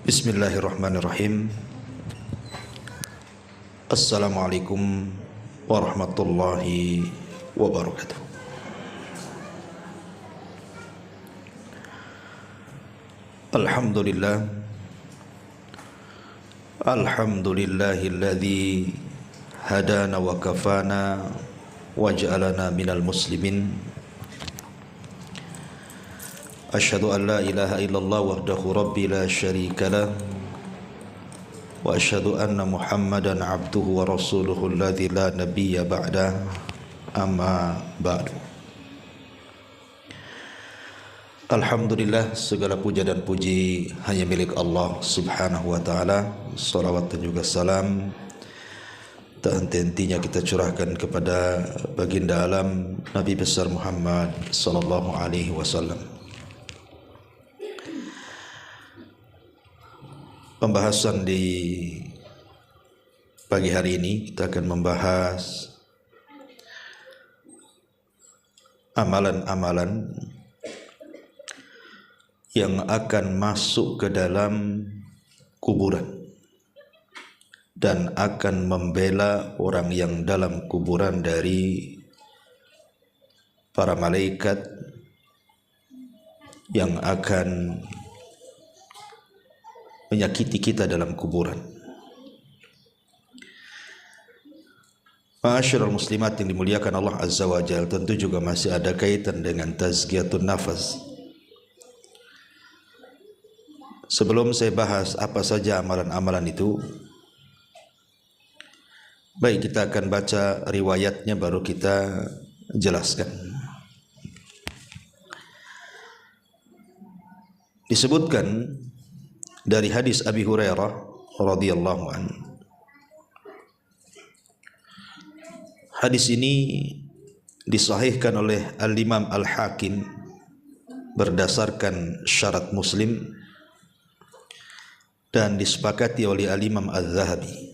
Bismillahirrahmanirrahim. Assalamualaikum warahmatullahi wabarakatuh. Alhamdulillah. Alhamdulillahilladzi hadana wa kafana wa ja'alana minal muslimin. Asyhadu an la ilaha illallah wahdahu rabbi la syarika lah wa asyhadu anna Muhammadan abduhu wa rasuluhu alladzi la nabiyya ba'dah, amma ba'du. Alhamdulillah, segala puja dan puji hanya milik Allah subhanahu wa ta'ala. Salawat dan juga salam tak henti-hentinya kita curahkan kepada baginda alam Nabi besar Muhammad sallallahu alaihi wasallam. Pembahasan di pagi hari ini kita akan membahas amalan-amalan yang akan masuk ke dalam kuburan dan akan membela orang yang dalam kuburan dari para malaikat yang akan menyakiti kita dalam kuburan. Ma'asyiral muslimat yang dimuliakan Allah Azza wa Jalla, tentu juga masih ada kaitan dengan tazkiyatun nafas. Sebelum saya bahas apa saja amalan-amalan itu, baik kita akan baca riwayatnya baru kita jelaskan. Disebutkan dari hadis Abi Hurairah radhiyallahu anhu. Hadis ini disahihkan oleh Al-Imam Al-Hakim berdasarkan syarat Muslim dan disepakati oleh Al-Imam Az-Zahabi.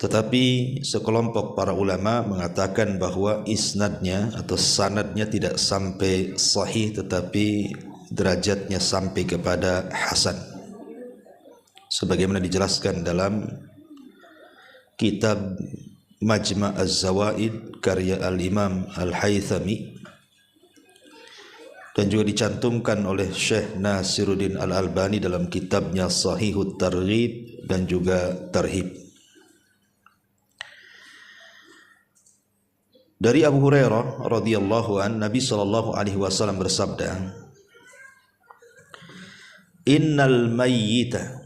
Tetapi sekelompok para ulama mengatakan bahwa isnadnya atau sanadnya tidak sampai sahih, tetapi derajatnya sampai kepada hasan, sebagaimana dijelaskan dalam kitab Majma' Az-Zawaid karya Al-Imam Al-Haythami, dan juga dicantumkan oleh Syekh Nasiruddin Al-Albani dalam kitabnya Sahihut Targhib dan juga Tarhib. Dari Abu Hurairah radhiyallahu an, Nabi sallallahu alaihi wasallam bersabda, innal mayyita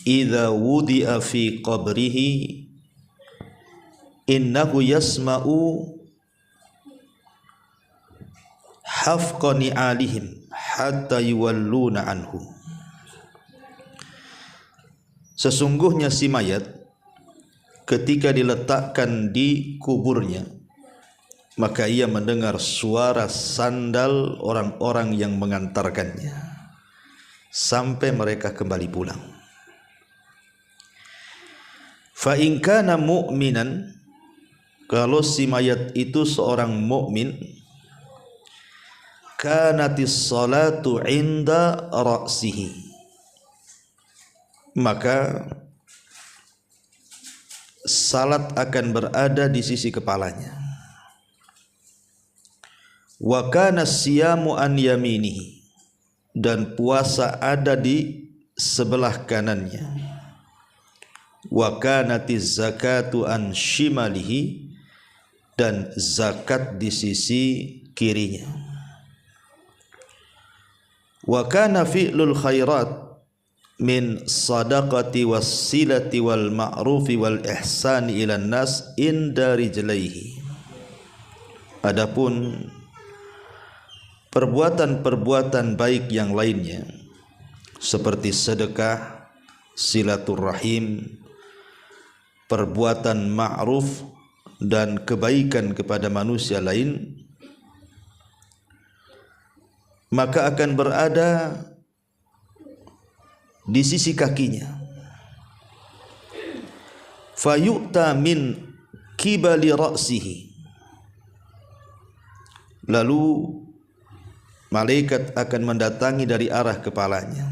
idza wudi'a fi qabrihi innahu yasma'u hafqa ni'alihim hatta yuwalluna anhu. Sesungguhnya si mayat ketika diletakkan di kuburnya, maka ia mendengar suara sandal orang-orang yang mengantarkannya sampai mereka kembali pulang. Fa in kana mu'minan, kalau si mayat itu seorang mukmin, kanatis salatu inda ra'sihi, maka salat akan berada di sisi kepalanya. Wa kana siyamu an yaminihi, dan puasa ada di sebelah kanannya. Wa kanatiz zakatu an shimalihi, dan zakat di sisi kirinya. Wa kana fi'lul khairat min sadaqati wassilati wal ma'rufi wal ihsani ilan nas inda rijlaihi. Adapun perbuatan-perbuatan baik yang lainnya seperti sedekah, silaturrahim, perbuatan ma'ruf dan kebaikan kepada manusia lain, maka akan berada di sisi kakinya. Fayu'ta min kibali ra'sihi, lalu malaikat akan mendatangi dari arah kepalanya.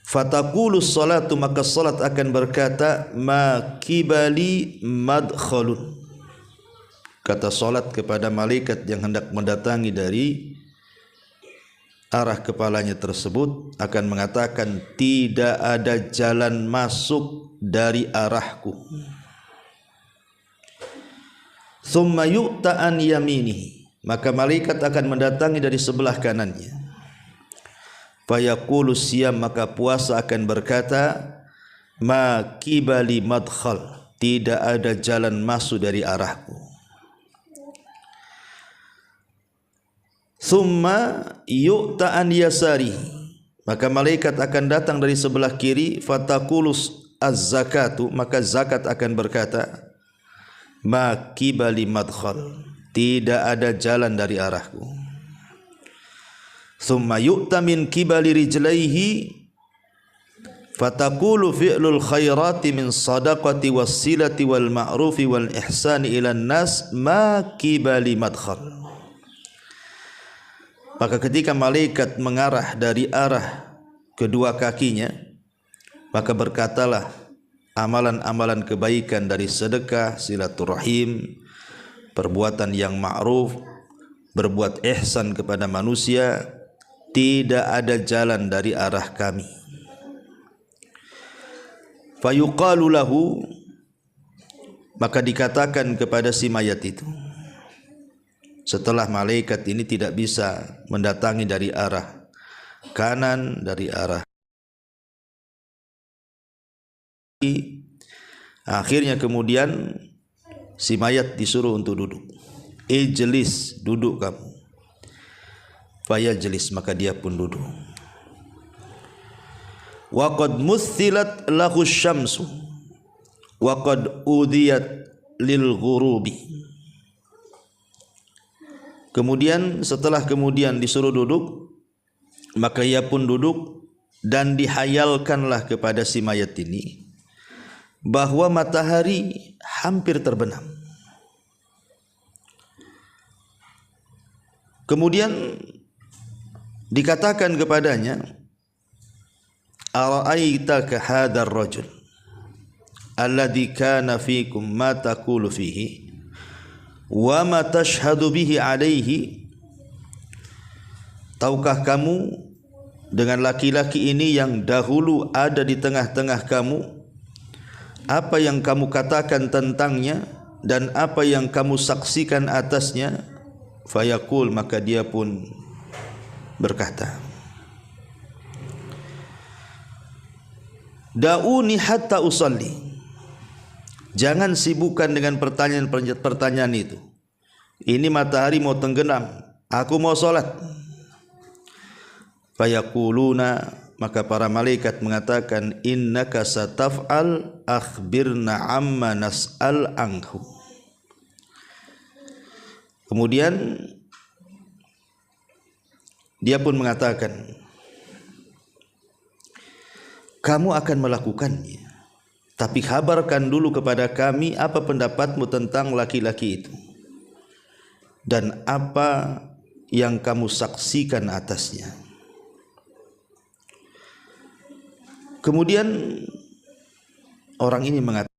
Fataqulus salatu, maka salat akan berkata, ma kibali madkhalun. Kata salat kepada malaikat yang hendak mendatangi dari arah kepalanya tersebut akan mengatakan, tidak ada jalan masuk dari arahku. Thumma yu'ta an yaminihi, maka malaikat akan mendatangi dari sebelah kanannya. Fayaqulu siyam, maka puasa akan berkata, ma kibali madkhal, tidak ada jalan masuk dari arahku. Thumma yu'ta an yasari, maka malaikat akan datang dari sebelah kiri. Fataqulus az-zakatu, maka zakat akan berkata, ma kibali madkhal, tidak ada jalan dari arahku. Thumma yu'ta min kibali rijlaihi, fataqulu fi'lul khairati min sadaqati wassilati wal ma'rufi wal ihsani ilan nas, ma kibali madkhal. Maka ketika malaikat mengarah dari arah kedua kakinya, maka berkatalah amalan-amalan kebaikan dari sedekah, silaturahim, perbuatan yang ma'ruf, berbuat ihsan kepada manusia, tidak ada jalan dari arah kami. Fayuqalu lahu, maka dikatakan kepada si mayat itu, setelah malaikat ini tidak bisa mendatangi dari arah kanan, dari arah, akhirnya kemudian si mayat disuruh untuk duduk. Ijlis, duduk kamu. Fayajlis, maka dia pun duduk. Wa qad muthilat lahu syamsu wa qad udiyat lil ghurubi. Kemudian setelah disuruh duduk, maka ia pun duduk, dan dihayalkanlah kepada si mayat ini bahwa matahari hampir terbenam. Kemudian dikatakan kepadanya, ara'aitaka hadzal rajul alladhi kana fikum ma taqulu fihi wa ma tashhadu bihi alaihi. Tahukah kamu dengan laki-laki ini yang dahulu ada di tengah-tengah kamu, apa yang kamu katakan tentangnya dan apa yang kamu saksikan atasnya? Fayaqul, maka dia pun berkata, da'uni hatta usalli, jangan sibukkan dengan pertanyaan itu. Ini matahari mau tenggelam, aku mau salat. Fayaquluna, maka para malaikat mengatakan, innaka sataf'al akhbirna amma nas'al anhu. Kemudian dia pun mengatakan, kamu akan melakukannya, tapi kabarkan dulu kepada kami apa pendapatmu tentang laki-laki itu dan apa yang kamu saksikan atasnya. Kemudian orang ini mengatakan,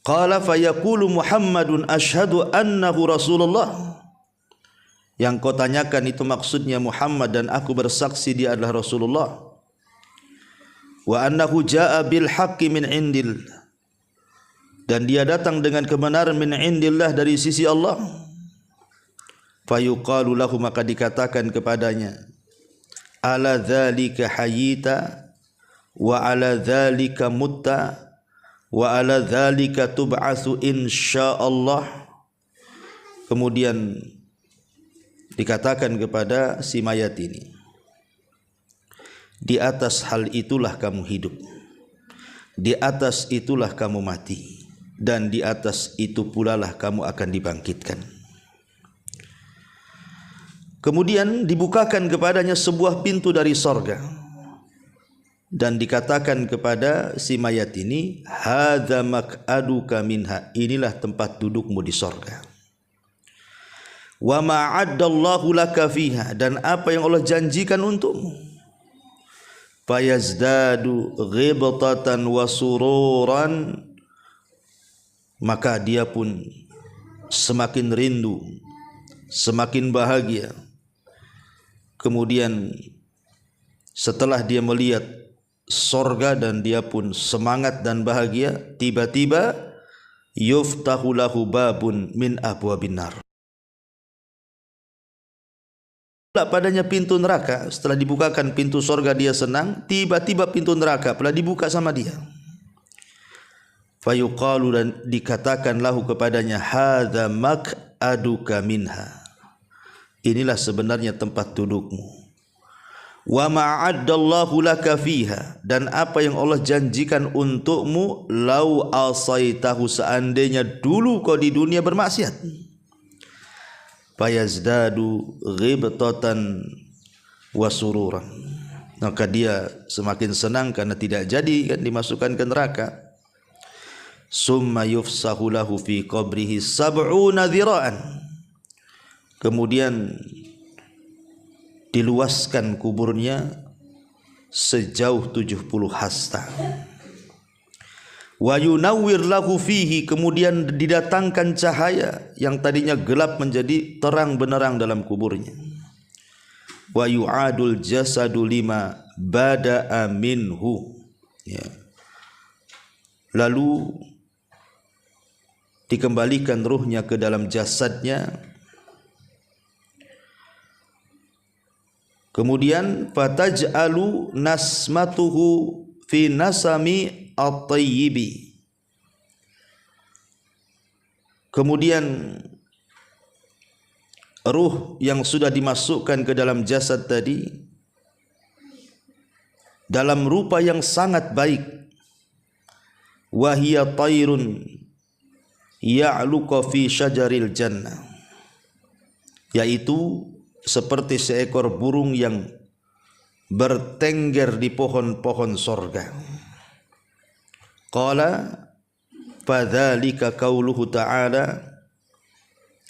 qala fayaqulu Muhammadun asyhadu annahu Rasulullah. Yang kau tanyakan itu maksudnya Muhammad, dan aku bersaksi dia adalah Rasulullah. Wa annahu jaa bil haqqi min indil, dan dia datang dengan kebenaran min indillah, dari sisi Allah. Fayuqalu lahu, maka dikatakan kepadanya, ala dzalika hayyita wa ala dzalika mutta wa ala dzalika tub'atsu insyaallah. Kemudian dikatakan kepada si mayat ini, di atas hal itulah kamu hidup, di atas itulah kamu mati, dan di atas itu pula lah kamu akan dibangkitkan. Kemudian dibukakan kepadanya sebuah pintu dari sorga, dan dikatakan kepada si mayat ini, hadza maq'aduka minha, inilah tempat dudukmu di sorga. wa ma 'addallahu laka fiha, dan apa yang Allah janjikan untukmu. Fayazdadu ghibtatan wa sururan, maka dia pun semakin rindu, semakin bahagia. Kemudian setelah dia melihat sorga dan dia pun semangat dan bahagia, tiba-tiba yuftahu lahu babun min abwabin nar. Padanya pintu neraka. Setelah dibukakan pintu sorga dia senang, tiba-tiba pintu neraka pula dibuka sama dia. Fayuqalu, dan dikatakan lahu kepadanya, hadza maq'aduka minha, inilah sebenarnya tempat dudukmu. Wa ma'addallahu laka fiha, dan apa yang Allah janjikan untukmu, lau asaitahu, seandainya dulu kau di dunia bermaksiat. Fayazdadu ghibtatan wa sururan, maka dia semakin senang karena tidak jadi kan dimasukkan ke neraka. Summa yufsahu lahu fi qabrihi sab'una dhira'an, kemudian diluaskan kuburnya sejauh 70 hasta. Wa yunawwir lahu fihi, kemudian didatangkan cahaya yang tadinya gelap menjadi terang benderang dalam kuburnya. Wa yu'adul jasadu lima bada'a minhu, ya. Lalu dikembalikan ruhnya ke dalam jasadnya. Kemudian fataj'alu nasmatuhu fi nasami at-tayyibi, kemudian ruh yang sudah dimasukkan ke dalam jasad tadi dalam rupa yang sangat baik, wa hiya tayrun ya'luqa fi syajaril jannah, yaitu seperti seekor burung yang bertengger di pohon-pohon sorga. Qala fadzalika qauluhu ta'ala,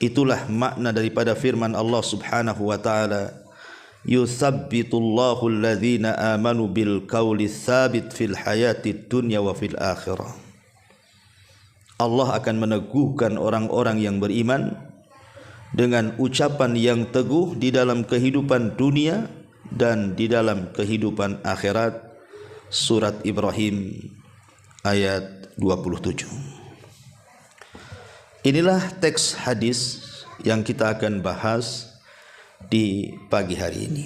itulah makna daripada firman Allah Subhanahu wa taala, yutsabbitullahu alladhina amanu bil qauli tsabit fil hayatid dunya wa fil akhirah. Allah akan meneguhkan orang-orang yang beriman dengan ucapan yang teguh di dalam kehidupan dunia dan di dalam kehidupan akhirat. Surat Ibrahim ayat 27. Inilah teks hadis yang kita akan bahas di pagi hari ini.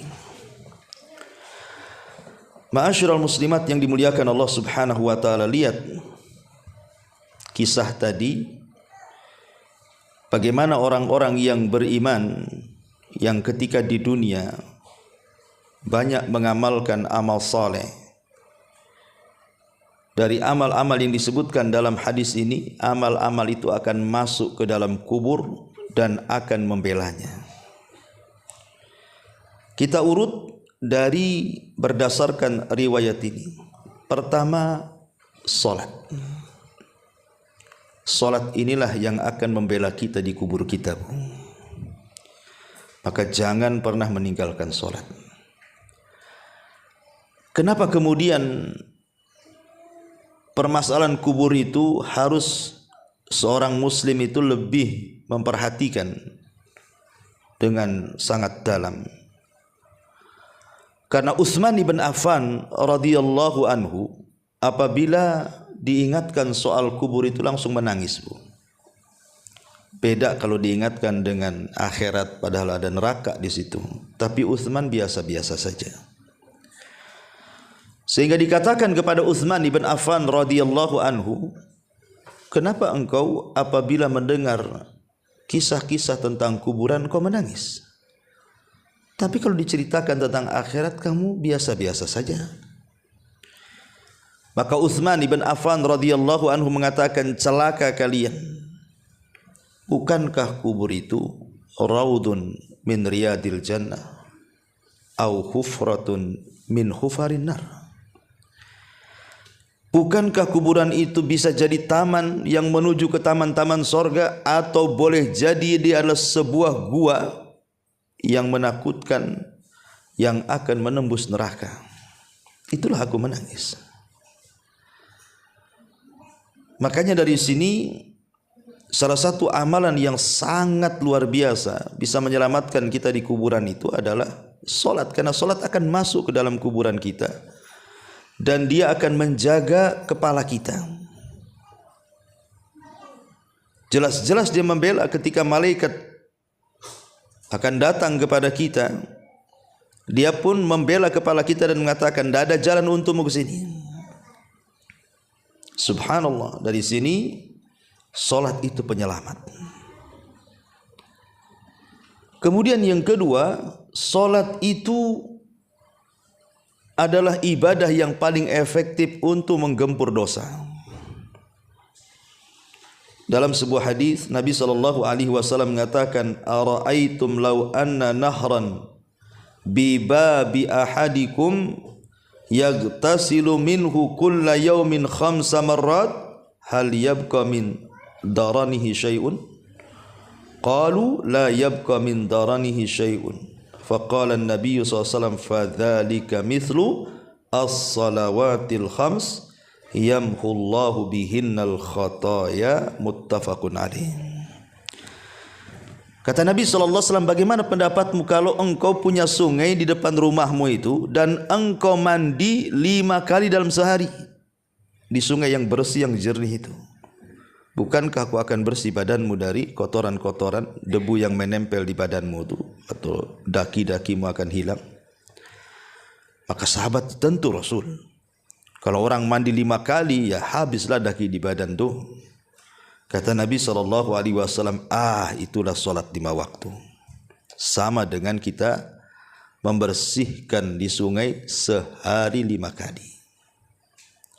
Ma'asyiral muslimat yang dimuliakan Allah Subhanahu wa taala, lihat kisah tadi, bagaimana orang-orang yang beriman yang ketika di dunia banyak mengamalkan amal saleh. Dari amal-amal yang disebutkan dalam hadis ini, amal-amal itu akan masuk ke dalam kubur dan akan membelanya. Kita urut dari berdasarkan riwayat ini. Pertama, salat. Salat inilah yang akan membela kita di kubur kita. Maka jangan pernah meninggalkan salat. Kenapa kemudian permasalahan kubur itu harus seorang muslim itu lebih memperhatikan dengan sangat dalam? Karena Utsman bin Affan radhiyallahu anhu apabila diingatkan soal kubur itu langsung menangis, Bu. Beda kalau diingatkan dengan akhirat padahal ada neraka di situ. Tapi Utsman biasa-biasa saja. Sehingga dikatakan kepada Utsman bin Affan radhiyallahu anhu, kenapa engkau apabila mendengar kisah-kisah tentang kuburan kau menangis? Tapi kalau diceritakan tentang akhirat kamu biasa-biasa saja. Maka Utsman bin Affan radhiyallahu anhu mengatakan, celaka kalian. Bukankah kubur itu raudun min riyadil jannah au hufratun min hufarin nar? Bukankah kuburan itu bisa jadi taman yang menuju ke taman-taman sorga, atau boleh jadi dia adalah sebuah gua yang menakutkan yang akan menembus neraka? Itulah aku menangis. Makanya dari sini salah satu amalan yang sangat luar biasa bisa menyelamatkan kita di kuburan itu adalah solat, karena solat akan masuk ke dalam kuburan kita dan dia akan menjaga kepala kita. Jelas-jelas dia membela ketika malaikat akan datang kepada kita. Dia pun membela kepala kita dan mengatakan, tidak ada jalan untukmu ke sini. Subhanallah, dari sini solat itu penyelamat. Kemudian yang kedua, solat itu adalah ibadah yang paling efektif untuk menggempur dosa. Dalam sebuah hadis Nabi SAW mengatakan, "Ara'aitum law anna nahran bi babi ahadikum yagtasilu minhu kulla yawmin 5 marrat hal yabqa min daranihi syai'un?" Qalu la yabqa min daranihi syai'un. Faqala an-nabiy sallallahu alaihi wasallam, "Fadzalika mithlu as-salawatil khams yamhu Allahu bihinnal khataya." Muttafaqun alaih. Kata Nabi sallallahu alaihi wasallam, bagaimana pendapatmu kalau engkau punya sungai di depan rumahmu itu dan engkau mandi 5 kali dalam sehari di sungai yang bersih, yang jernih itu? Bukankah aku akan bersih badanmu dari kotoran-kotoran, debu yang menempel di badanmu itu, atau daki-dakimu akan hilang? Maka sahabat, tentu Rasul, kalau orang mandi 5 kali, ya habislah daki di badan tuh. Kata Nabi SAW, itulah solat 5 waktu. Sama dengan kita membersihkan di sungai sehari 5 kali.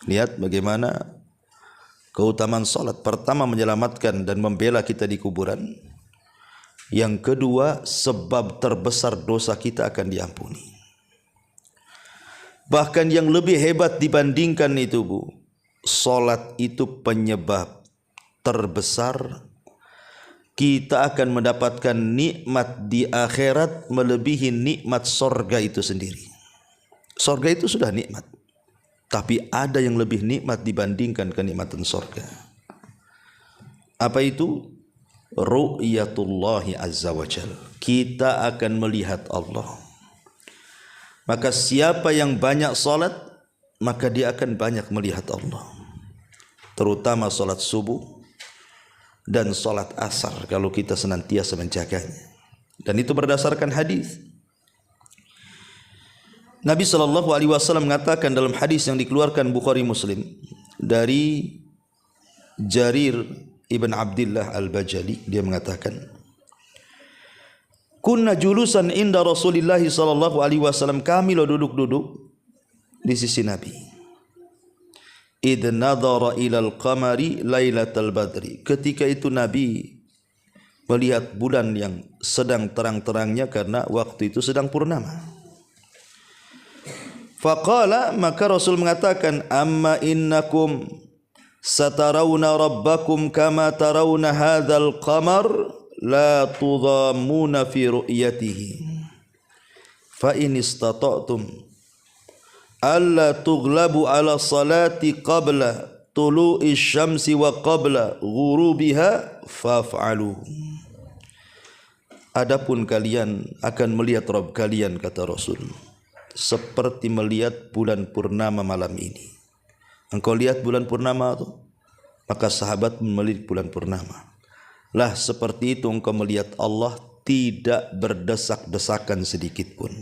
Lihat bagaimana keutamaan solat. Pertama, menyelamatkan dan membela kita di kuburan. Yang kedua, sebab terbesar dosa kita akan diampuni. Bahkan yang lebih hebat dibandingkan itu, Bu, solat itu penyebab terbesar kita akan mendapatkan nikmat di akhirat melebihi nikmat sorga itu sendiri. Sorga itu sudah nikmat, tapi ada yang lebih nikmat dibandingkan kenikmatan sorga. Apa itu? Ru'yatullahi azza wa jal. Kita akan melihat Allah. Maka siapa yang banyak solat, maka dia akan banyak melihat Allah. Terutama solat subuh dan solat asar, kalau kita senantiasa menjaganya. Dan itu berdasarkan hadis. Nabi SAW mengatakan dalam hadis yang dikeluarkan Bukhari Muslim dari Jarir ibn Abdullah al-Bajali, dia mengatakan, kunna julusan inda Rasulillah SAW, kami lo duduk-duduk di sisi Nabi. Idh nadhara ilal qamari lailatal badri, ketika itu Nabi melihat bulan yang sedang terang-terangnya karena waktu itu sedang purnama. Faqala, maka Rasul mengatakan, amma innakum satarawna rabbakum kama tarawna hadzal qamar la tudhammuna fi ru'yatihi fa in istata'tum alla tughlabu ala salati qabla tulu'i syamsi wa qabla ghurubiha faf'alu. Adapun kalian akan melihat Rabb kalian, kata Rasul, seperti melihat bulan purnama malam ini. Engkau lihat bulan purnama itu, maka sahabat melihat bulan purnama. Lah seperti itu engkau melihat Allah, tidak berdesak-desakan sedikit pun.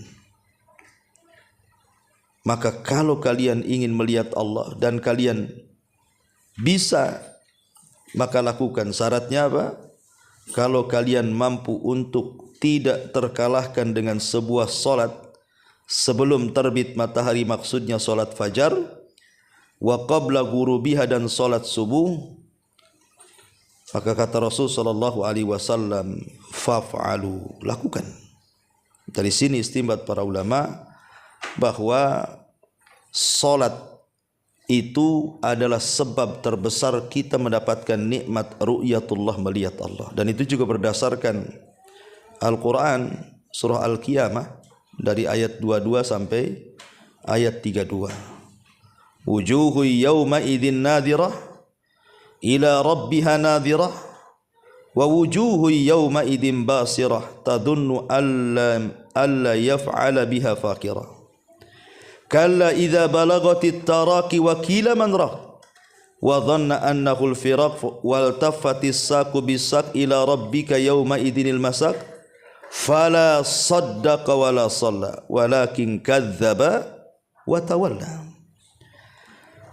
Maka kalau kalian ingin melihat Allah dan kalian bisa, maka lakukan. Syaratnya apa? Kalau kalian mampu untuk tidak terkalahkan dengan sebuah solat sebelum terbit matahari, maksudnya solat fajar, wa qabla ghurubiha, dan solat subuh, maka kata Rasul sallallahu alaihi wasallam, faf'alu, lakukan. Dari sini istinbat para ulama bahwa solat itu adalah sebab terbesar kita mendapatkan nikmat ru'yatullah, melihat Allah. Dan itu juga berdasarkan Al-Quran surah Al-Qiyamah dari ayat 22 sampai ayat 32. Wujuhu yawma idzin nadhirah ila rabbiha nadhirah wa wujuhu yawma idzin basirah tadunnu alla yaf'ala biha faqirah. Kalla idza balagatit taraqi wa qila man raq wa dhanna annahu al-firaq wal taffatis saqu bis-saq ila rabbika yawma idzinil masaq fala saddaqa wala shalla walakin kadzdzaba wa tawalla.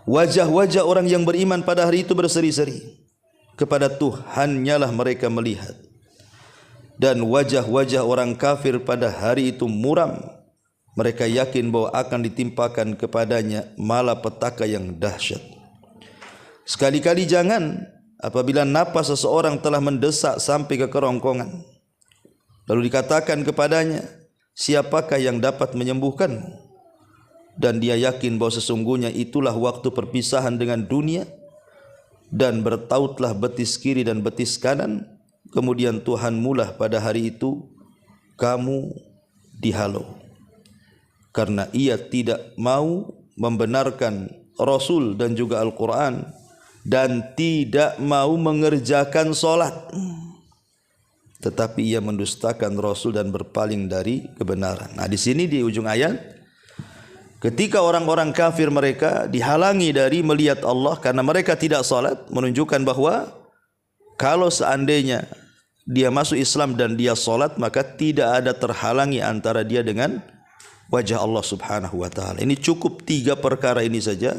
Wajah-wajah orang yang beriman pada hari itu berseri-seri, kepada Tuhannya lah mereka melihat, dan wajah-wajah orang kafir pada hari itu muram. Mereka yakin bahwa akan ditimpakan kepadanya malapetaka yang dahsyat. Sekali-kali jangan apabila napas seseorang telah mendesak sampai ke kerongkongan, lalu dikatakan kepadanya, siapakah yang dapat menyembuhkanmu? Dan dia yakin bahwa sesungguhnya itulah waktu perpisahan dengan dunia, dan bertautlah betis kiri dan betis kanan. Kemudian Tuhanmu lah pada hari itu kamu dihalau, karena ia tidak mau membenarkan Rasul dan juga Al-Quran, dan tidak mau mengerjakan solat, tetapi ia mendustakan Rasul dan berpaling dari kebenaran. Nah, di sini di ujung ayat, ketika orang-orang kafir mereka dihalangi dari melihat Allah karena mereka tidak solat, menunjukkan bahwa kalau seandainya dia masuk Islam dan dia solat, maka tidak ada terhalangi antara dia dengan wajah Allah subhanahu wa ta'ala. Ini cukup 3 perkara ini saja.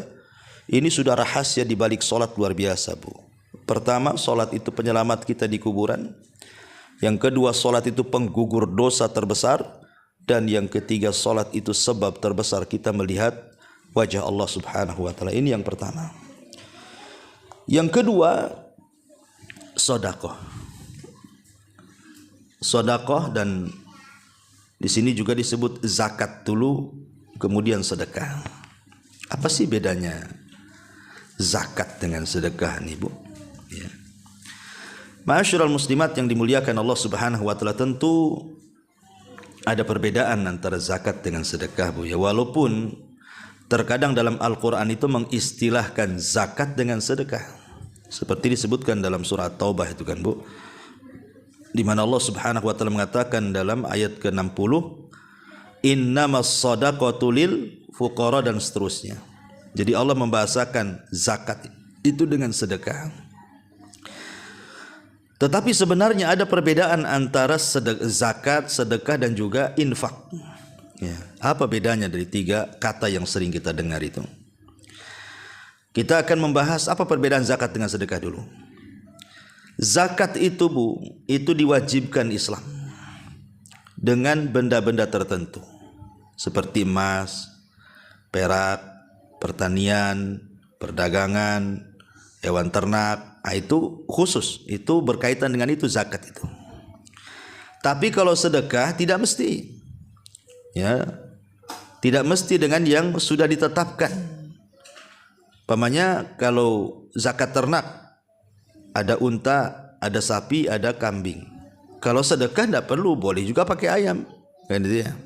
Ini sudah rahasia di balik solat luar biasa, Bu. Pertama, solat itu penyelamat kita di kuburan. Yang kedua, solat itu penggugur dosa terbesar. Dan yang ketiga, solat itu sebab terbesar kita melihat wajah Allah subhanahu wa ta'ala. Ini yang pertama. Yang kedua, sedekah. Sedekah, dan di sini juga disebut zakat dulu, kemudian sedekah. Apa sih bedanya zakat dengan sedekah nih, Bu? Ya. Ma'asyiral muslimat yang dimuliakan Allah subhanahu wa ta'ala, tentu ada perbedaan antara zakat dengan sedekah, Bu. Ya, walaupun terkadang dalam Al-Quran itu mengistilahkan zakat dengan sedekah, seperti disebutkan dalam surah Taubah itu kan, Bu, di mana Allah subhanahu wa ta'ala mengatakan dalam ayat ke-60, innamas shadaqatu lil fuqara, dan seterusnya. Jadi Allah membahasakan zakat itu dengan sedekah. Tetapi sebenarnya ada perbedaan antara zakat, sedekah, dan juga infak. Ya, apa bedanya dari 3 kata yang sering kita dengar itu? Kita akan membahas apa perbedaan zakat dengan sedekah dulu. Zakat itu, Bu, itu diwajibkan Islam dengan benda-benda tertentu seperti emas, perak, pertanian, perdagangan, hewan ternak. Nah, itu khusus, itu berkaitan dengan itu zakat itu. Tapi kalau sedekah tidak mesti, ya, tidak mesti dengan yang sudah ditetapkan. Umpamanya kalau zakat ternak, ada unta, ada sapi, ada kambing. Kalau sedekah tidak perlu, boleh juga pakai ayam, kan itu ya.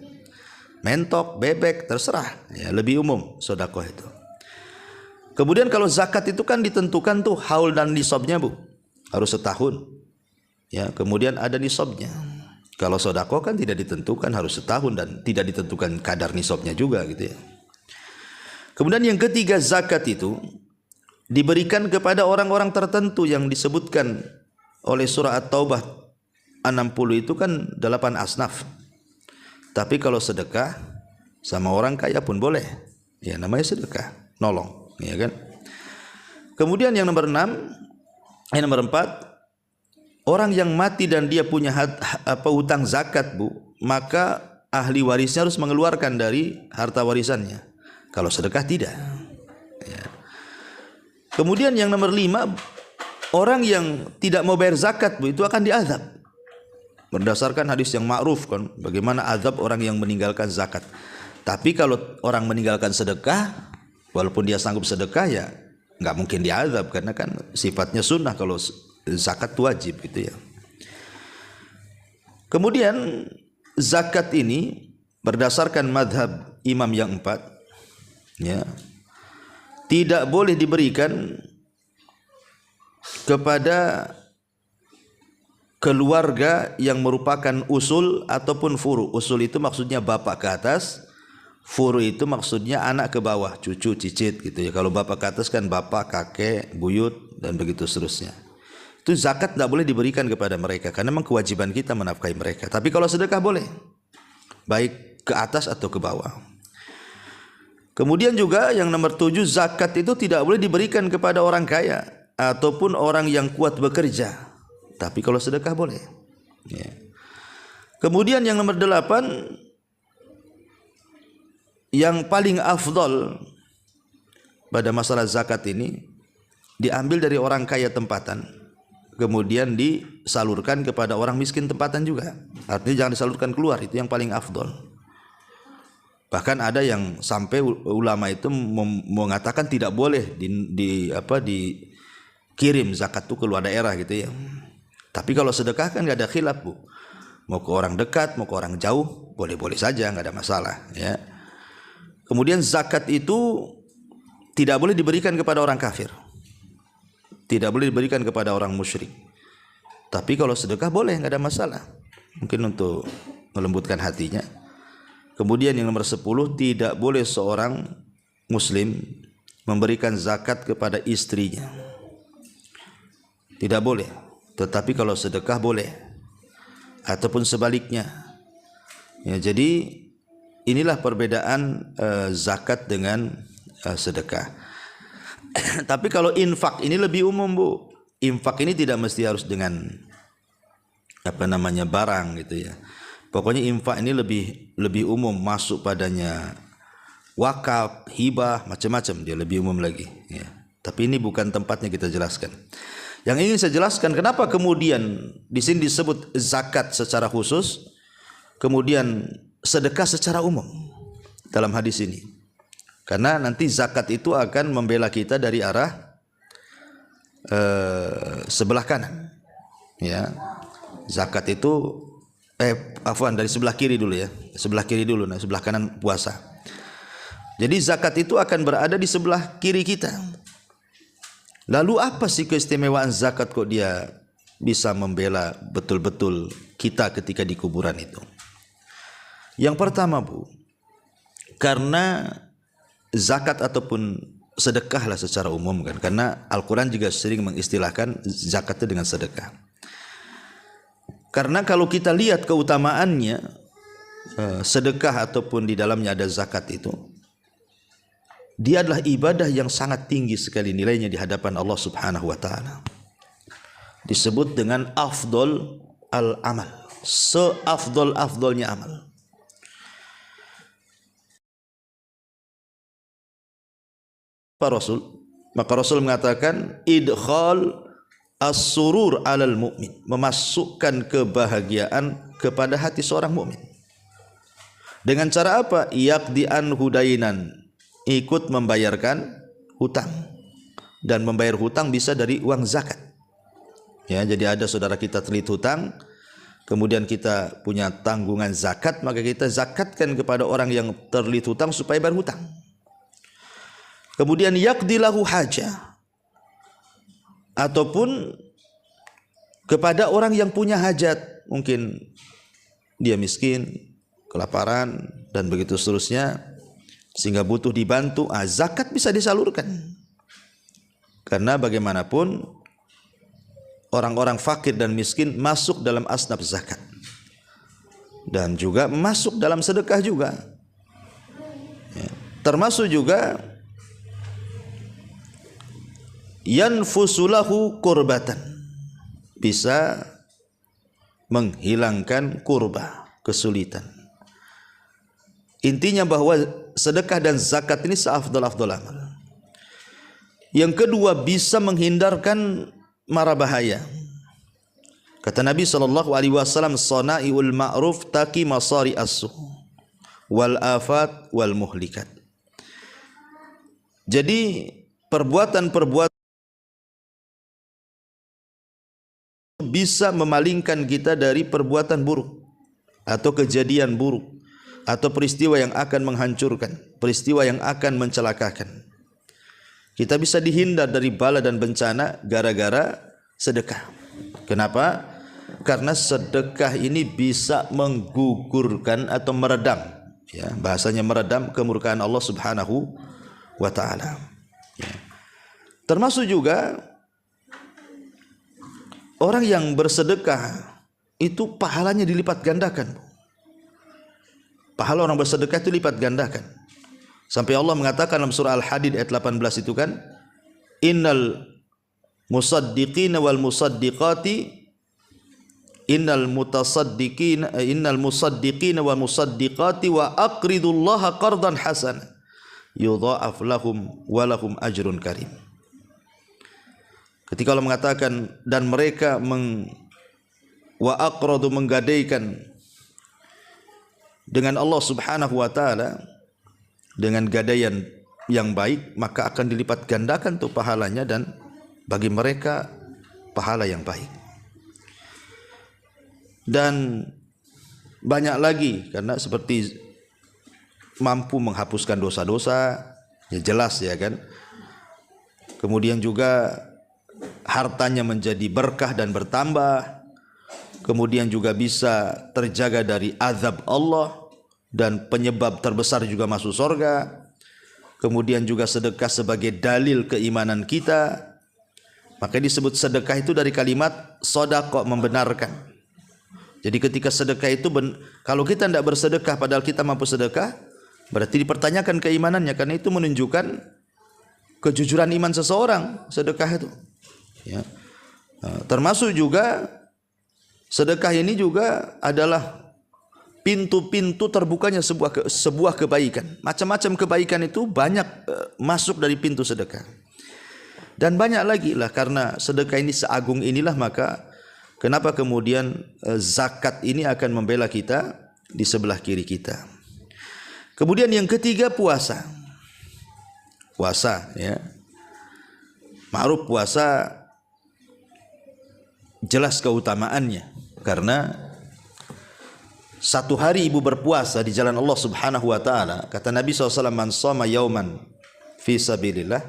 Mentok, bebek, terserah. Ya, lebih umum sedekah itu. Kemudian kalau zakat itu kan ditentukan tuh haul dan nisabnya, Bu. Harus setahun. Ya, kemudian ada nisabnya. Kalau sedekah kan tidak ditentukan, harus setahun, dan tidak ditentukan kadar nisabnya juga gitu ya. Kemudian yang ketiga, zakat itu diberikan kepada orang-orang tertentu yang disebutkan oleh surah At-Taubah 60 itu kan 8 asnaf. Tapi kalau sedekah sama orang kaya pun boleh. Ya, namanya sedekah, nolong, ya kan? Kemudian yang nomor 4, orang yang mati dan dia punya hutang zakat, Bu, maka ahli warisnya harus mengeluarkan dari harta warisannya. Kalau sedekah tidak. Ya. Kemudian yang nomor 5, orang yang tidak mau bayar zakat, Bu, itu akan diazab. Berdasarkan hadis yang ma'ruf kan, bagaimana azab orang yang meninggalkan zakat. Tapi kalau orang meninggalkan sedekah, Walaupun dia sanggup sedekah ya nggak mungkin diazab karena kan sifatnya sunnah, kalau zakat wajib gitu ya. Kemudian zakat ini berdasarkan madhab imam yang 4 ya, tidak boleh diberikan kepada keluarga yang merupakan usul ataupun furu. Usul itu maksudnya bapak ke atas, furu itu maksudnya anak ke bawah, cucu, cicit gitu ya. Kalau bapak ke atas kan bapak, kakek, buyut dan begitu seterusnya. Itu zakat tidak boleh diberikan kepada mereka karena memang kewajiban kita menafkahi mereka. Tapi kalau sedekah boleh, baik ke atas atau ke bawah. Kemudian juga yang nomor 7, zakat itu tidak boleh diberikan kepada orang kaya ataupun orang yang kuat bekerja. Tapi kalau sedekah boleh ya. Kemudian yang nomor 8, yang paling afdol pada masalah zakat ini diambil dari orang kaya tempatan, kemudian disalurkan kepada orang miskin tempatan juga. Artinya jangan disalurkan keluar, itu yang paling afdol. Bahkan ada yang sampai ulama itu mengatakan tidak boleh dikirim zakat itu ke luar daerah gitu ya. Tapi kalau sedekah kan nggak ada khilaf Bu, mau ke orang dekat mau ke orang jauh boleh-boleh saja, nggak ada masalah ya. Kemudian zakat itu tidak boleh diberikan kepada orang kafir, tidak boleh diberikan kepada orang musyrik. Tapi kalau sedekah boleh, nggak ada masalah, mungkin untuk melembutkan hatinya. Kemudian yang nomor 10, tidak boleh seorang muslim memberikan zakat kepada istrinya, tidak boleh. Tetapi kalau sedekah boleh, ataupun sebaliknya ya. Jadi inilah perbedaan zakat dengan sedekah. Tapi kalau infak ini lebih umum Bu. Infak ini tidak mesti harus dengan barang gitu ya. Pokoknya infak ini lebih umum, masuk padanya wakaf, hibah, macam-macam, dia lebih umum lagi ya. Tapi ini bukan tempatnya kita jelaskan. Yang ingin saya jelaskan kenapa kemudian di sini disebut zakat secara khusus, kemudian sedekah secara umum dalam hadis ini. Karena nanti zakat itu akan membela kita dari arah sebelah kanan ya. Zakat itu dari sebelah kiri dulu ya. Sebelah kiri dulu, nah sebelah kanan puasa. Jadi zakat itu akan berada di sebelah kiri kita. Lalu apa sih keistimewaan zakat kok dia bisa membela betul-betul kita ketika di kuburan itu? Yang pertama Bu, karena zakat ataupun sedekah lah secara umum kan, karena Al-Quran juga sering mengistilahkan zakat itu dengan sedekah. Karena kalau kita lihat keutamaannya sedekah ataupun di dalamnya ada zakat itu, dia adalah ibadah yang sangat tinggi sekali nilainya di hadapan Allah Subhanahu wa taala. Disebut dengan afdol al-amal, seafdol-afdolnya amal. Maka Rasul mengatakan idkhal as-surur 'alal mu'min, memasukkan kebahagiaan kepada hati seorang mukmin. Dengan cara apa? Yaqdi an hudainan, ikut membayarkan hutang. Dan membayar hutang bisa dari uang zakat. Ya, jadi ada saudara kita terlilit hutang, kemudian kita punya tanggungan zakat, maka kita zakatkan kepada orang yang terlilit hutang supaya bayar hutang. Kemudian yaqdi lahu hajah, ataupun kepada orang yang punya hajat, mungkin dia miskin, kelaparan dan begitu seterusnya, sehingga butuh dibantu, zakat bisa disalurkan. Karena bagaimanapun orang-orang fakir dan miskin masuk dalam asnaf zakat dan juga masuk dalam sedekah juga ya. Termasuk juga yanfusulahu kurbatan, bisa menghilangkan kurba, kesulitan. Intinya bahwa sedekah dan zakat ini seafdal-afdal amal. Yang kedua, bisa menghindarkan mara bahaya. Kata Nabi SAW, sana'iul ma'ruf taqi masari as-su wal afat wal muhlikat. Jadi perbuatan-perbuatan bisa memalingkan kita dari perbuatan buruk atau kejadian buruk atau peristiwa yang akan menghancurkan, peristiwa yang akan mencelakakan. Kita bisa dihindar dari bala dan bencana gara-gara sedekah. Kenapa? Karena sedekah ini bisa menggugurkan atau meredam, ya, bahasanya meredam kemurkaan Allah Subhanahu wa taala. Ya. Termasuk juga orang yang bersedekah itu pahalanya dilipat gandakan. Pahala orang bersedekah itu lipat gandakan. Sampai Allah mengatakan dalam surah Al-Hadid ayat 18 itu kan, innal musaddiqina wal musaddiqati innal musaddiqina wal musaddiqati wa aqridullaha qardan hasan yudha'af lahum wa lahum ajrun karim. Ketika Allah mengatakan dan mereka wa aqradu menggadaikan dengan Allah Subhanahu wa taala dengan gadaian yang baik, maka akan dilipat gandakan tuh pahalanya dan bagi mereka pahala yang baik. Dan banyak lagi, karena seperti mampu menghapuskan dosa-dosa, ya jelas ya kan. Kemudian juga hartanya menjadi berkah dan bertambah. Kemudian juga bisa terjaga dari azab Allah dan penyebab terbesar juga masuk surga. Kemudian juga sedekah sebagai dalil keimanan kita. Maka disebut sedekah itu dari kalimat sodaqah, membenarkan. Jadi ketika sedekah itu kalau kita tidak bersedekah padahal kita mampu sedekah, berarti dipertanyakan keimanannya, karena itu menunjukkan kejujuran iman seseorang sedekah itu. Ya. Termasuk juga sedekah ini juga adalah pintu-pintu terbukanya sebuah kebaikan. Macam-macam kebaikan itu banyak masuk dari pintu sedekah. Dan banyak lagi lah, karena sedekah ini seagung inilah, maka kenapa kemudian zakat ini akan membela kita di sebelah kiri kita. Kemudian yang ketiga puasa. Puasa ya. Ma'ruf puasa jelas keutamaannya, karena satu hari ibu berpuasa di jalan Allah Subhanahu wa taala, kata Nabi SAW, man shoma yauman fi sabilillah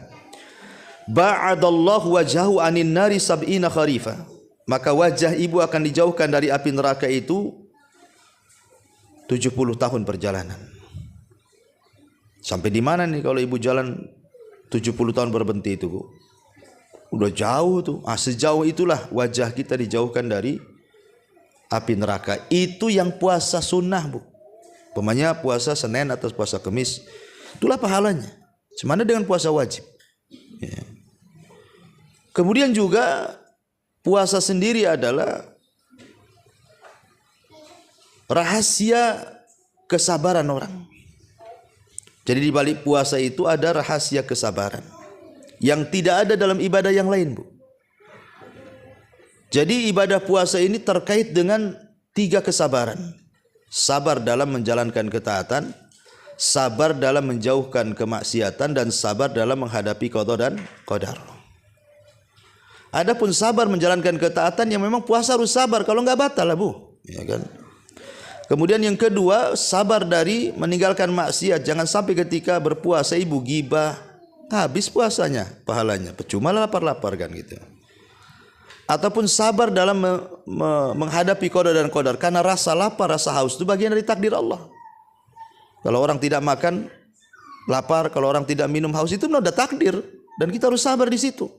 ba'adallahu wajhahu anin nari sab'ina kharifa. Maka wajah ibu akan dijauhkan dari api neraka itu 70 tahun perjalanan. Sampai di mana nih kalau ibu jalan 70 tahun berhenti itu, Bu? Udah jauh tuh. Sejauh itulah wajah kita dijauhkan dari api neraka. Itu yang puasa sunnah, Bu. Pemanya puasa Senin atau puasa Kamis, itulah pahalanya. Semana dengan puasa wajib. Ya. Kemudian juga puasa sendiri adalah rahasia kesabaran orang. Jadi di balik puasa itu ada rahasia kesabaran yang tidak ada dalam ibadah yang lain, Bu. Jadi ibadah puasa ini terkait dengan 3 kesabaran. Sabar dalam menjalankan ketaatan, sabar dalam menjauhkan kemaksiatan, dan sabar dalam menghadapi qada dan qadar. Adapun sabar menjalankan ketaatan, yang memang puasa harus sabar, kalau enggak batal lah, Bu. Ya kan? Kemudian yang kedua, sabar dari meninggalkan maksiat. Jangan sampai ketika berpuasa ibu gibah, habis puasanya, pahalanya percuma lapar-lapar kan gitu. Ataupun sabar dalam menghadapi qada dan qadar, karena rasa lapar, rasa haus itu bagian dari takdir Allah. Kalau orang tidak makan lapar, kalau orang tidak minum haus, itu sudah takdir, dan kita harus sabar di situ.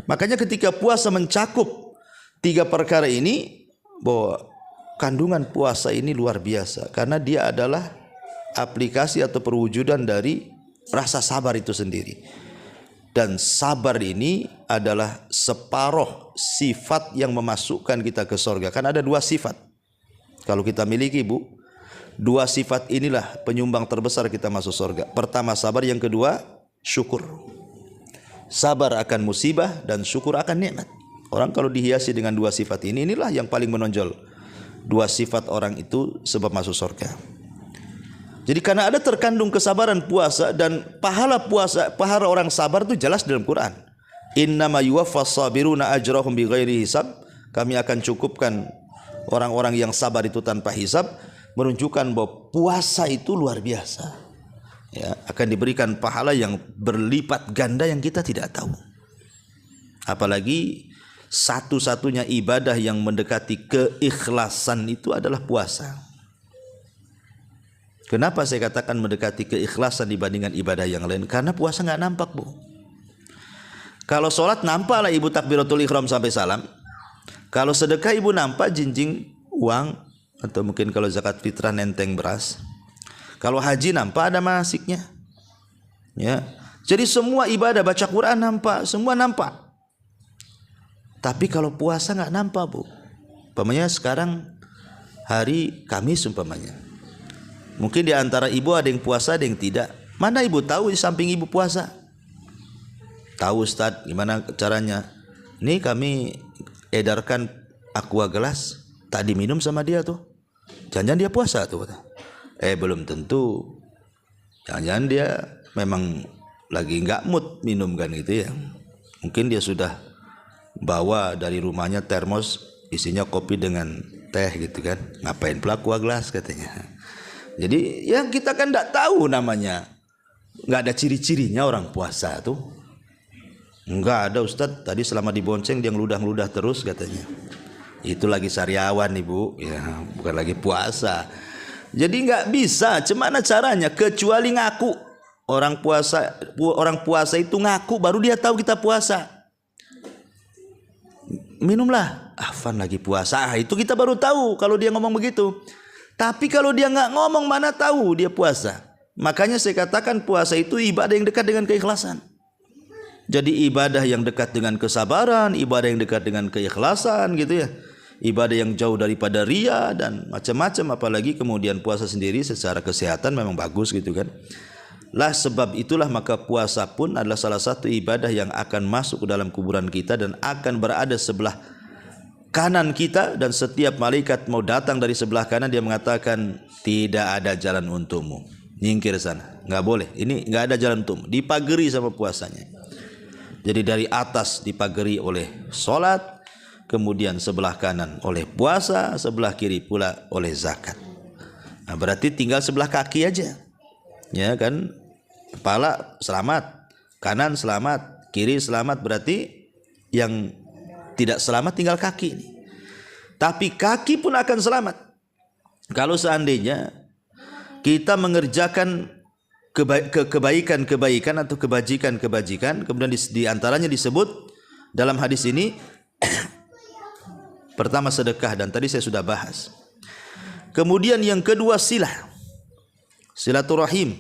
Makanya ketika puasa mencakup 3 perkara ini, bahwa kandungan puasa ini luar biasa, karena dia adalah aplikasi atau perwujudan dari rasa sabar itu sendiri. Dan sabar ini adalah separuh sifat yang memasukkan kita ke surga. Kan ada 2 sifat kalau kita miliki, Bu. 2 sifat inilah penyumbang terbesar kita masuk surga. Pertama sabar, yang kedua syukur. Sabar akan musibah dan syukur akan nikmat. Orang kalau dihiasi dengan 2 sifat ini, inilah yang paling menonjol. 2 sifat orang itu sebab masuk surga. Jadi karena ada terkandung kesabaran puasa dan pahala puasa, pahala orang sabar itu jelas dalam Quran. Innama yuwaffas sabiruna ajrahum bighairi hisab. Kami akan cukupkan orang-orang yang sabar itu tanpa hisab, menunjukkan bahwa puasa itu luar biasa. Ya, akan diberikan pahala yang berlipat ganda yang kita tidak tahu. Apalagi satu-satunya ibadah yang mendekati keikhlasan itu adalah puasa. Kenapa saya katakan mendekati keikhlasan dibandingkan ibadah yang lain? Karena puasa nggak nampak, Bu. Kalau sholat nampak lah ibu takbiratul ihram sampai salam. Kalau sedekah ibu nampak jinjing uang, atau mungkin kalau zakat fitrah nenteng beras. Kalau haji nampak ada manasiknya. Ya. Jadi semua ibadah baca Quran nampak, semua nampak. Tapi kalau puasa nggak nampak, Bu. Umpamanya sekarang hari Kamis umpamanya. Mungkin di antara ibu ada yang puasa, ada yang tidak. Mana ibu tahu di samping ibu puasa? Tahu Ustaz, gimana caranya? Ini kami edarkan aqua gelas, tak diminum sama dia tuh. Jangan-jangan dia puasa tuh. Belum tentu. Jangan-jangan dia memang lagi nggak mood minum kan gitu ya. Mungkin dia sudah bawa dari rumahnya termos isinya kopi dengan teh gitu kan. Ngapain pula aqua gelas katanya. Jadi ya kita kan tidak tahu namanya, nggak ada ciri-cirinya orang puasa tuh. Nggak ada Ustadz, tadi selama dibonceng dia ngeludah-ngeludah terus katanya. Itu lagi sariawan ibu, ya bukan lagi puasa. Jadi nggak bisa, gimana caranya? Kecuali ngaku. Orang puasa itu ngaku baru dia tahu kita puasa. Minumlah, Afan lagi puasa. Itu kita baru tahu kalau dia ngomong begitu. Tapi kalau dia nggak ngomong, mana tahu dia puasa. Makanya saya katakan puasa itu ibadah yang dekat dengan keikhlasan. Jadi ibadah yang dekat dengan kesabaran, ibadah yang dekat dengan keikhlasan gitu ya. Ibadah yang jauh daripada ria dan macam-macam. Apalagi kemudian puasa sendiri secara kesehatan memang bagus gitu kan. Lah sebab itulah maka puasa pun adalah salah satu ibadah yang akan masuk ke dalam kuburan kita dan akan berada sebelah kanan kita, dan setiap malaikat mau datang dari sebelah kanan dia mengatakan tidak ada jalan untukmu, nyingkir sana, nggak boleh, ini nggak ada jalan untukmu, dipagari sama puasanya. Jadi dari atas dipagari oleh sholat, kemudian sebelah kanan oleh puasa, sebelah kiri pula oleh zakat. Nah, berarti tinggal sebelah kaki aja, ya kan? Kepala selamat, kanan selamat, kiri selamat, berarti yang tidak selamat tinggal kaki ini. Tapi kaki pun akan selamat kalau seandainya kita mengerjakan kebaikan atau kebajikan, kemudian di antaranya disebut dalam hadis ini pertama sedekah, dan tadi saya sudah bahas. Kemudian yang kedua silaturahim,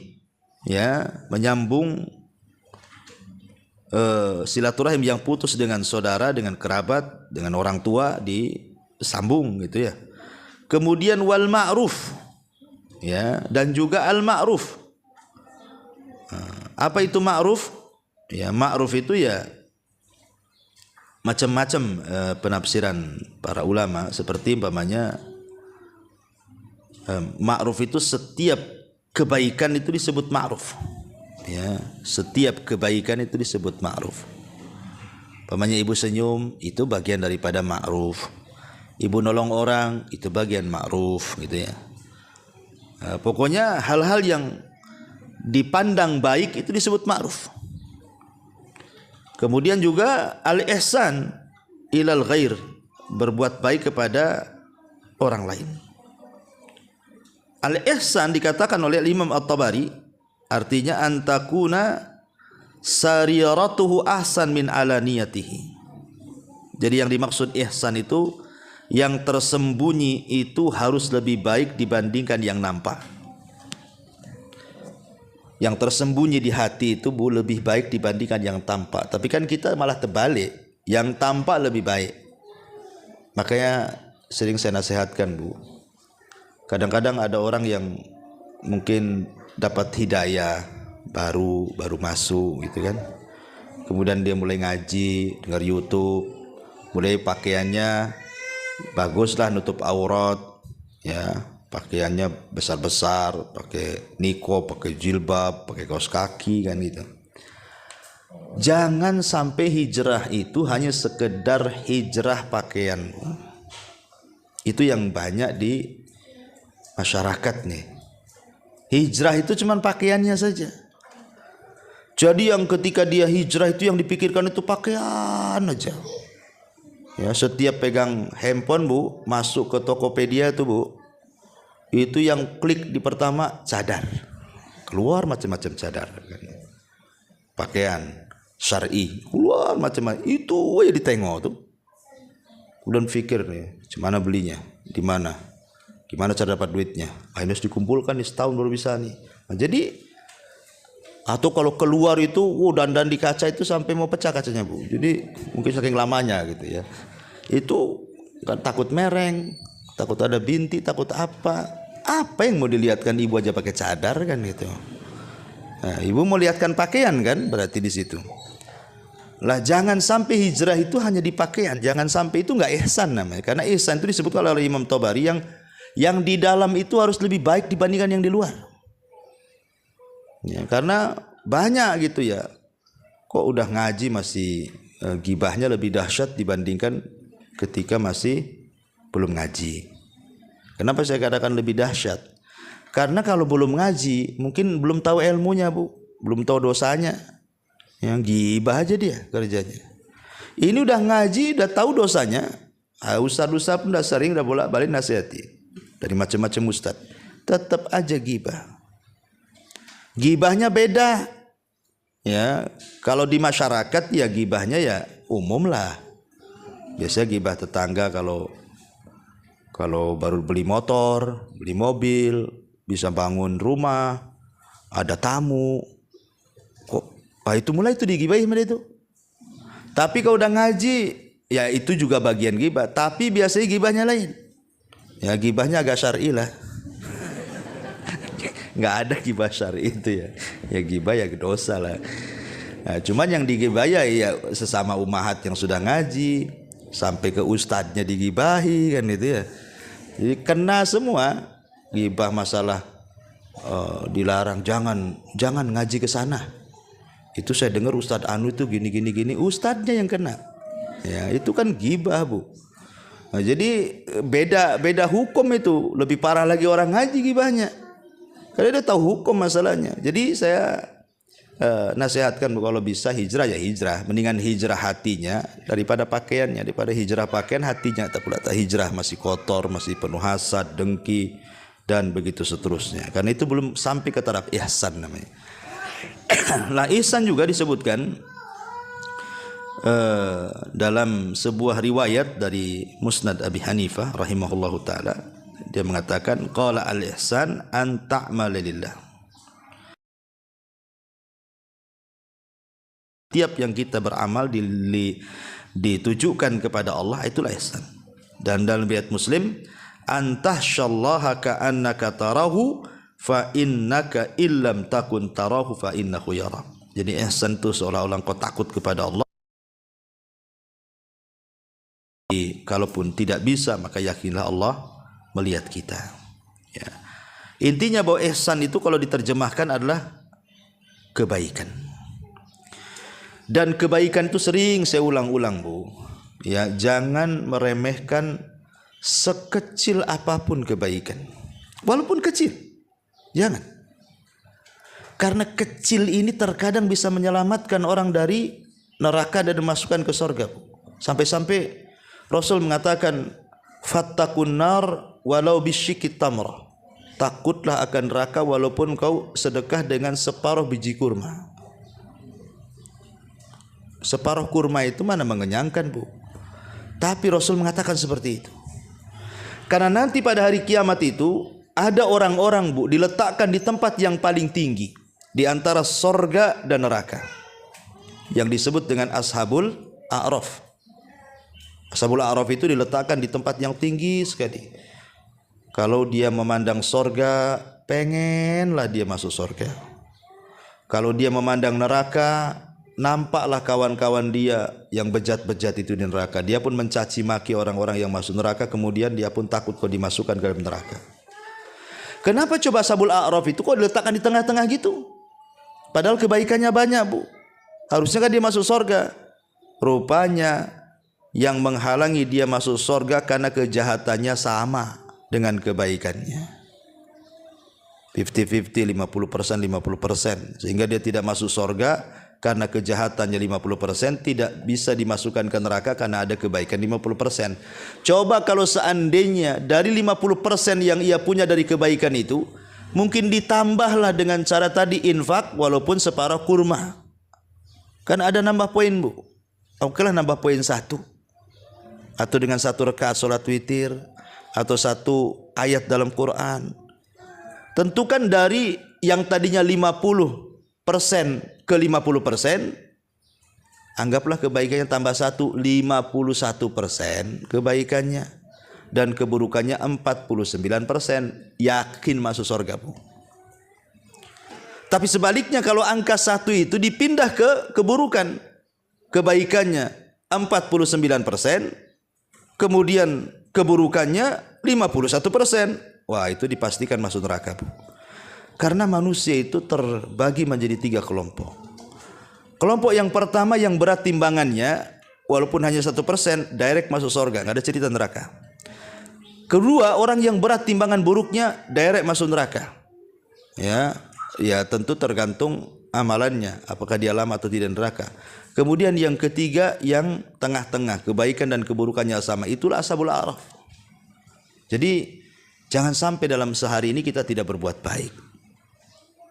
ya, menyambung silaturahim yang putus dengan saudara, dengan kerabat, dengan orang tua disambung gitu ya. Kemudian wal ma'ruf, ya, dan juga al ma'ruf. Apa itu ma'ruf? Ya, ma'ruf itu ya macam-macam penafsiran para ulama, seperti umpamanya ma'ruf itu setiap kebaikan itu disebut ma'ruf. Ya, setiap kebaikan itu disebut ma'ruf. Pamannya ibu senyum itu bagian daripada ma'ruf. Ibu nolong orang itu bagian ma'ruf gitu ya. Pokoknya hal-hal yang dipandang baik itu disebut ma'ruf. Kemudian juga al-ihsan ilal ghair, berbuat baik kepada orang lain. Al-ihsan dikatakan oleh Imam At-Tabari artinya antakuna sariratuhu ahsan min alaniyatihi. Jadi yang dimaksud ihsan itu yang tersembunyi itu harus lebih baik dibandingkan yang nampak. Yang tersembunyi di hati itu lebih baik dibandingkan yang tampak. Tapi kan kita malah terbalik, yang tampak lebih baik. Makanya sering saya nasihatkan, Bu. Kadang-kadang ada orang yang mungkin dapat hidayah baru masuk gitu kan. Kemudian dia mulai ngaji, dengar YouTube, mulai pakaiannya baguslah, nutup aurat, ya, pakaiannya besar-besar, pakai niko, pakai jilbab, pakai kaos kaki kan gitu. Jangan sampai hijrah itu hanya sekedar hijrah pakaian. Itu yang banyak di masyarakat nih. Hijrah itu cuma pakaiannya saja. Jadi yang ketika dia hijrah itu yang dipikirkan itu pakaian aja. Ya, setiap pegang handphone Bu, masuk ke Tokopedia tuh Bu, itu yang klik di pertama cadar, keluar macam-macam cadar, pakaian syar'i keluar macam-macam, itu aja ditengok tuh. Kemudian pikir nih, mana belinya, di mana, gimana cara dapat duitnya, harus dikumpulkan nih setahun baru bisa nih. Nah, jadi atau kalau keluar itu dandan di kaca itu sampai mau pecah kacanya Bu. Jadi mungkin saking lamanya gitu ya. Itu kan takut mereng, takut ada binti, takut apa. Apa yang mau dilihatkan ibu aja pakai cadar kan gitu. Nah, ibu mau lihatkan pakaian kan berarti di situ. Lah jangan sampai hijrah itu hanya di pakaian, jangan sampai itu enggak ihsan namanya. Karena ihsan itu disebut oleh Imam Tabari yang di dalam itu harus lebih baik dibandingkan yang di luar. Ya, karena banyak gitu ya, kok udah ngaji masih gibahnya lebih dahsyat dibandingkan ketika masih belum ngaji. Kenapa saya katakan lebih dahsyat? Karena kalau belum ngaji mungkin belum tahu ilmunya Bu, belum tahu dosanya. Yang gibah aja dia kerjanya. Ini udah ngaji, udah tahu dosanya. Ustaz-ustaz pun udah sering, udah bolak-balik nasihati dari macam-macam ustaz. Tetap aja gibah. Gibahnya beda. Ya, kalau di masyarakat ya gibahnya ya umum lah. Biasanya gibah tetangga kalau baru beli motor, beli mobil, bisa bangun rumah, ada tamu. Itu mulai itu digibahin mereka itu. Tapi kalau udah ngaji, ya itu juga bagian gibah, tapi biasanya gibahnya lain. Ya gibahnya agak syar'i lah. Nggak ada gibah syar'i itu ya. Ya gibah ya dosa lah. Nah, cuman yang digibah ya sesama umahat yang sudah ngaji, sampai ke ustadznya digibahi kan itu ya. Jadi kena semua. Gibah masalah dilarang, jangan ngaji ke sana. Itu saya dengar Ustadz Anu itu gini, ustadznya yang kena. Ya, itu kan gibah Bu. Nah, jadi beda hukum itu, lebih parah lagi orang ngaji gibahnya. Karena dia tahu hukum masalahnya. Jadi saya nasihatkan kalau bisa hijrah ya hijrah. Mendingan hijrah hatinya daripada pakaiannya. Daripada hijrah pakaian hatinya tak pula tak hijrah masih kotor, masih penuh hasad, dengki dan begitu seterusnya. Karena itu belum sampai ke taraf ihsan namanya. Lah ihsan juga disebutkan dalam sebuah riwayat dari Musnad Abi Hanifah rahimahullahu taala. Dia mengatakan qala al-ihsan an ta'mala lillah. Tiap yang kita beramal ditujukan kepada Allah itulah ihsan. Dan dalam riwayat Muslim antahsyallaha ka'annaka tarahu fa innaka illam takun tarahu fa innahu yara. Jadi ihsan itu seolah-olah engkau takut kepada Allah. Kalaupun tidak bisa maka yakinlah Allah melihat kita. Ya. Intinya bahwa ihsan itu kalau diterjemahkan adalah kebaikan. Dan kebaikan itu sering saya ulang-ulang Bu. Ya, jangan meremehkan sekecil apapun kebaikan. Walaupun kecil. Jangan. Karena kecil ini terkadang bisa menyelamatkan orang dari neraka dan dimasukkan ke surga. Sampai-sampai Rasul mengatakan fattakun nar walau bisyikit tamrah. Takutlah akan neraka walaupun kau sedekah dengan separuh biji kurma. Separuh kurma itu mana mengenyangkan Bu. Tapi Rasul mengatakan seperti itu. Karena nanti pada hari kiamat itu ada orang-orang Bu diletakkan di tempat yang paling tinggi di antara sorga dan neraka, yang disebut dengan Ashabul A'raf. Ashabul A'raf itu diletakkan di tempat yang tinggi sekali. Kalau dia memandang sorga, pengenlah dia masuk sorga. Kalau dia memandang neraka, nampaklah kawan-kawan dia yang bejat-bejat itu di neraka. Dia pun mencaci maki orang-orang yang masuk neraka, kemudian dia pun takut kalau dimasukkan ke dalam neraka. Kenapa coba Ashabul A'raf itu kok diletakkan di tengah-tengah gitu? Padahal kebaikannya banyak, Bu. Harusnya kan dia masuk surga. Rupanya yang menghalangi dia masuk surga karena kejahatannya sama dengan kebaikannya. 50-50, 50%, 50%. Sehingga dia tidak masuk surga karena kejahatannya 50%, tidak bisa dimasukkan ke neraka karena ada kebaikan 50%. Coba kalau seandainya dari 50% yang ia punya dari kebaikan itu, mungkin ditambahlah dengan cara tadi infak walaupun separuh kurma. Kan ada nambah poin, Bu. Oke lah nambah poin 1. Atau dengan 1 rakaat sholat witir, atau 1 ayat dalam Quran. Tentukan dari yang tadinya 50% ke 50%, anggaplah kebaikannya tambah 1, 51% kebaikannya, dan keburukannya 49%, yakin masuk surga, Bu. Tapi sebaliknya kalau angka 1 itu dipindah ke keburukan, kebaikannya 49%, kemudian keburukannya 51%. Wah, itu dipastikan masuk neraka, Bu. Karena manusia itu terbagi menjadi 3 kelompok. Kelompok yang pertama yang berat timbangannya, walaupun hanya 1%, direct masuk surga, nggak ada cerita neraka. Kedua, orang yang berat timbangan buruknya, direct masuk neraka. Ya tentu tergantung amalannya, apakah dia lama atau tidak neraka. Kemudian yang ketiga yang tengah-tengah, kebaikan dan keburukannya sama, itulah Ashabul A'raf. Jadi jangan sampai dalam sehari ini kita tidak berbuat baik.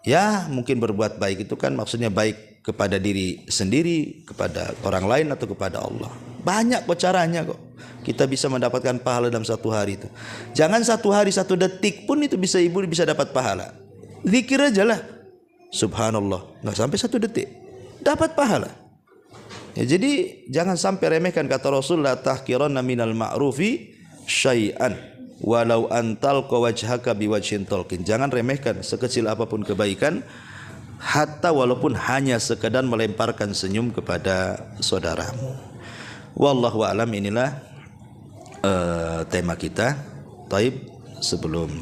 Ya mungkin berbuat baik itu kan maksudnya baik kepada diri sendiri, kepada orang lain atau kepada Allah. Banyak kok caranya kok. Kita bisa mendapatkan pahala dalam 1 hari itu. Jangan 1 hari 1 detik pun itu bisa ibu bisa dapat pahala. Zikir aja lah. Subhanallah. Nggak sampai 1 detik. Dapat pahala. Ya, jadi jangan sampai remehkan kata Rasul, la tahqiranna minal ma'rufi syai'an walau antal wajhaka biwajhin talqin. Jangan remehkan sekecil apapun kebaikan, hatta walaupun hanya sekedar melemparkan senyum kepada saudaramu. Wallahu a'lam. Inilah tema kita. Taib, sebelum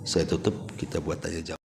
saya tutup kita buat tanya jawab.